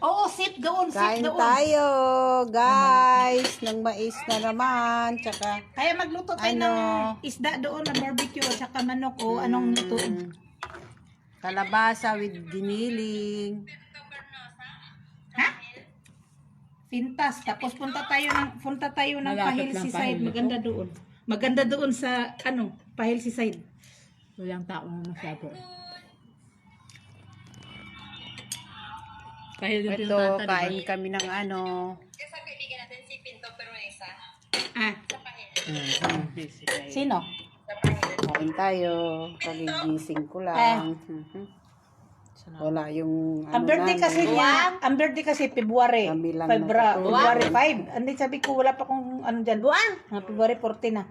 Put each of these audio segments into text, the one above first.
Oo, sit doon, sit Kain doon. tayo, guys. Ng mais na naman. Tsaka, Kaya magluto tayo ng isda doon na barbecue at saka manok o anong luto. kalabasa with giniling. Ha? Pintas. Tapos punta tayo ng Malapit Pahil lang Seaside. Pahil Maganda doon. Maganda doon sa Pahil Seaside. Walang tao na masyado. Kahit yung Ito, tinatanta, kain kami ng ano. Kasi kaibigan natin si Pinto pero may isa. Ah, Sa Pahil. sino? Sa Pahil. Kain tayo. Pagigising ko lang. Wala yung Ang birthday kasi niya, ang birthday kasi February. Kami lang February 5. Hindi sabi ko wala pa kung ano dyan. Buwan! February 14 na.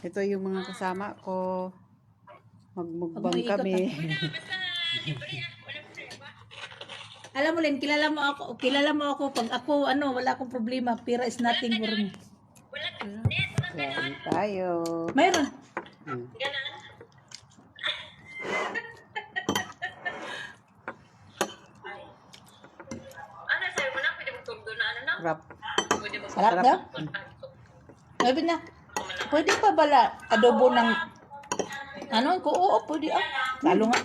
Ito yung mga kasama ko. Magmukbang Huwag mo ikot, kami. Alam mo Len, kilala mo ako pag ako wala akong problema, pira is nothing for me. Kain tayo. Mayroon. Ano sa'yo mo na? Pwede mo turdo na ano na? Rap. Pwede mo Sarap daw. Sabi na, pwede pa bala adobo ng ano ko? Oo, pwede. Lalo nga,